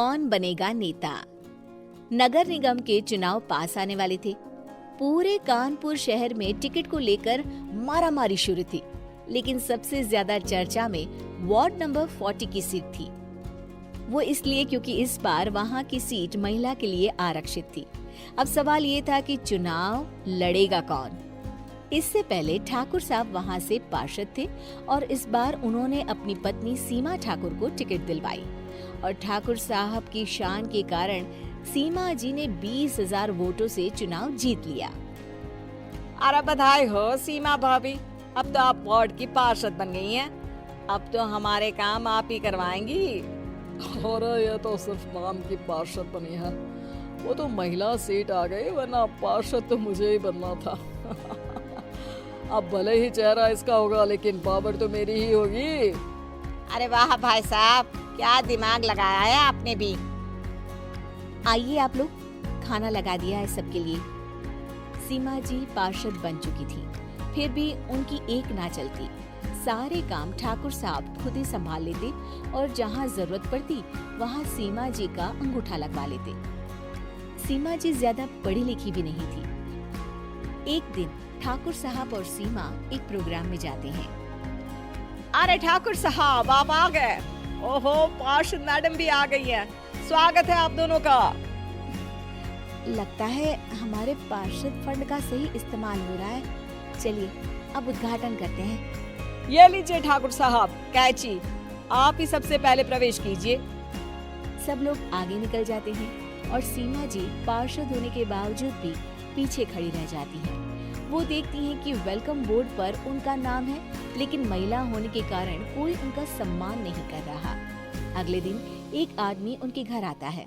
कौन बनेगा नेता। नगर निगम के चुनाव पास आने वाले थे। पूरे कानपुर शहर में टिकट को लेकर मारामारी शुरू थी, लेकिन सबसे ज्यादा चर्चा में वार्ड नंबर 40 की सीट थी। वो इसलिए क्योंकि इस बार वहां की सीट महिला के लिए आरक्षित थी। अब सवाल ये था कि चुनाव लड़ेगा कौन। इससे पहले ठाकुर साहब वहां से पार्षद थे और इस बार उन्होंने अपनी पत्नी सीमा ठाकुर को टिकट दिलवाई और ठाकुर साहब की शान के कारण सीमा जी ने 20,000 वोटों से चुनाव जीत लिया। अरे बधाई हो सीमा भाभी, अब तो आप वार्ड की पार्षद बन गई हैं। अब तो हमारे काम आप ही करवाएंगी। अरे ये तो सिर्फ नाम की पार्षद बनी है, वो तो महिला सीट आ गई, वरना पार्षद तो मुझे ही बनना था। अब भले ही चेहरा इसका होगा, लेकिन पावर तो मेरी ही होगी। अरे वाह भाई साहब, क्या दिमाग लगाया है आपने भी। आइए आप लोग, खाना लगा दिया है सबके लिए। सीमा जी पार्षद बन चुकी थी, फिर भी उनकी एक ना चलती। सारे काम ठाकुर साहब खुद ही संभाल लेते और जहाँ जरूरत पड़ती वहाँ सीमा जी का अंगूठा लगवा लेते। सीमा जी ज्यादा पढ़ी लिखी भी नहीं थी। एक दिन ठाकुर साहब और सीमा एक प्रोग्राम में जाते हैं। अरे ठाकुर साहब आप आ गए। ओहो, पार्षद मैडम भी आ गई है। स्वागत है आप दोनों का। लगता है हमारे पार्षद फंड का सही इस्तेमाल हो रहा है। चलिए अब उद्घाटन करते हैं। ये लीजिए ठाकुर साहब कैची, आप ही सबसे पहले प्रवेश कीजिए। सब लोग आगे निकल जाते हैं और सीमा जी पार्षद होने के बावजूद भी पीछे खड़ी रह जाती हैं। वो देखती हैं कि वेलकम बोर्ड पर उनका नाम है, लेकिन महिला होने के कारण कोई उनका सम्मान नहीं कर रहा। अगले दिन एक आदमी उनके घर आता है।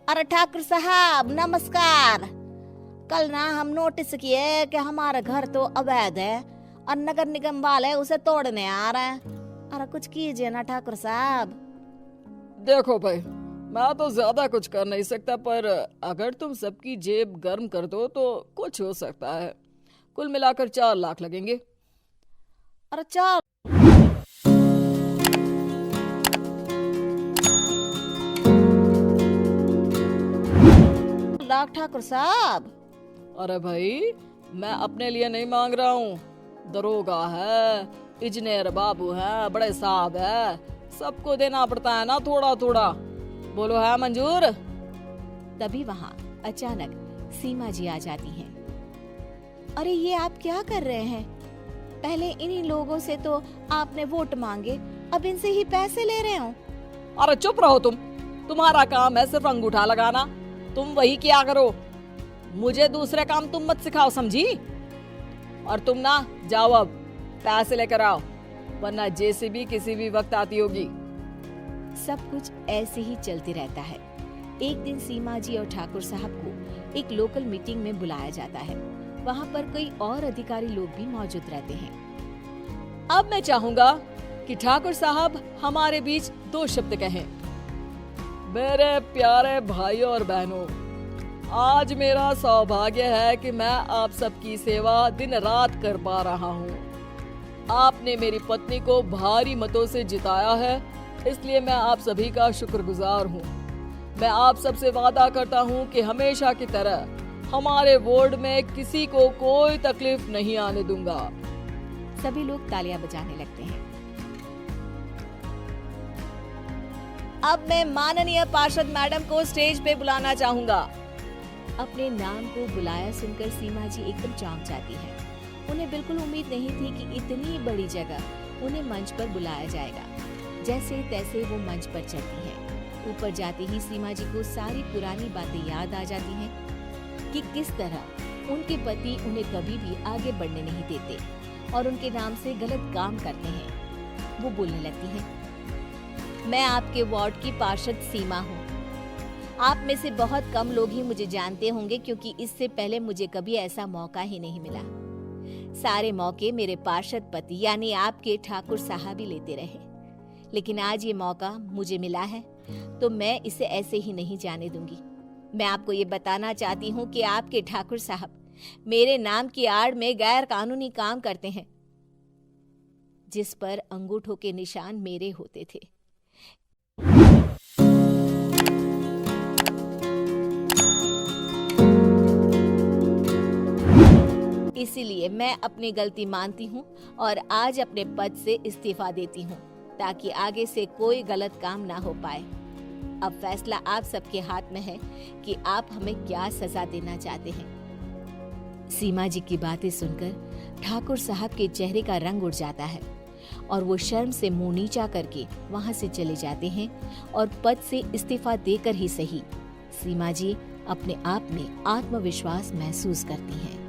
अरे ठाकुर साहब नमस्कार। कल ना हम नोटिस किए कि हमारा घर तो अवैध है और नगर निगम वाले उसे तोड़ने आ रहे हैं। अरे कुछ कीजिए ना ठाकुर साहब। देखो भाई, मैं तो ज्यादा कुछ कर नहीं सकता, पर अगर तुम सबकी जेब गर्म कर दो तो कुछ हो सकता है। कुल मिलाकर 4 लाख लगेंगे। अरे 4 लाख ठाकुर साहब। अरे भाई, मैं अपने लिए नहीं मांग रहा हूँ। दरोगा है, इंजीनियर बाबू है, बड़े साहब है, सबको देना पड़ता है ना थोड़ा थोड़ा। बोलो है मंजूर? तभी वहाँ अचानक सीमा जी आ जाती हैं। अरे ये आप क्या कर रहे हैं? पहले इन्हीं लोगों से तो आपने वोट मांगे, अब इनसे ही पैसे ले रहे हो। अरे चुप रहो तुम, तुम्हारा काम है सिर्फ अंगूठा लगाना, तुम वही किया करो। मुझे दूसरे काम तुम मत सिखाओ, समझी? और तुम ना जाओ, अब पैसे लेकर आओ, वरना जेसीबी किसी भी वक्त आती होगी। सब कुछ ऐसे ही चलते रहता है। एक दिन सीमा जी और ठाकुर साहब को एक लोकल मीटिंग में बुलाया जाता है। वहाँ पर कई और अधिकारी लोग भी मौजूद रहते हैं। अब मैं चाहूंगा कि ठाकुर साहब हमारे बीच 2 शब्द कहें। मेरे प्यारे भाइयों और बहनों, आज मेरा सौभाग्य है कि मैं आप सबकी सेवा दिन रात कर पा रहा हूँ। आपने मेरी पत्नी को भारी मतों से जिताया है, इसलिए मैं आप सभी का शुक्रगुजार हूँ। मैं आप सबसे वादा करता हूँ कि हमेशा की तरह हमारे वार्ड में किसी को कोई तकलीफ नहीं आने दूंगा। सभी लोग तालियां बजाने लगते हैं। अब मैं माननीय पार्षद मैडम को स्टेज पे बुलाना चाहूंगा। अपने नाम को बुलाया सुनकर सीमा जी एकदम चौंक जाती हैं। उन्हें बिल्कुल उम्मीद नहीं थी कि इतनी बड़ी जगह उन्हें मंच पर बुलाया जाएगा। जैसे तैसे वो मंच पर चलती हैं। ऊपर जाते ही सीमा जी को सारी पुरानी बातें याद आ जाती हैं कि किस तरह उनके पति उन्हें कभी भी आगे बढ़ने नहीं देते और उनके नाम से गलत काम करते हैं। वो बोलने लगती हैं, मैं आपके वार्ड की पार्षद सीमा हूँ। आप में से बहुत कम लोग ही मुझे जानते होंगे, क्योंकि इससे पहले मुझे कभी ऐसा मौका ही नहीं मिला। सारे मौके मेरे पार्षद पति यानी आपके ठाकुर साहब ही लेते रहे, लेकिन आज ये मौका मुझे मिला है तो मैं इसे ऐसे ही नहीं जाने दूंगी। मैं आपको ये बताना चाहती हूँ कि आपके ठाकुर साहब मेरे नाम की आड़ में गैर कानूनी काम करते हैं, जिस पर अंगूठों के निशान मेरे होते थे। इसीलिए मैं अपनी गलती मानती हूँ और आज अपने पद से इस्तीफा देती हूँ, ताकि आगे से कोई गलत काम ना हो पाए। अब फैसला आप सबके हाथ में है कि आप हमें क्या सजा देना चाहते हैं। सीमा जी की बातें सुनकर ठाकुर साहब के चेहरे का रंग उड़ जाता है और वो शर्म से मुंह नीचा करके वहां से चले जाते हैं और पद से इस्तीफा देकर ही सही सीमा जी अपने आप में आत्मविश्वास महसूस करती हैं।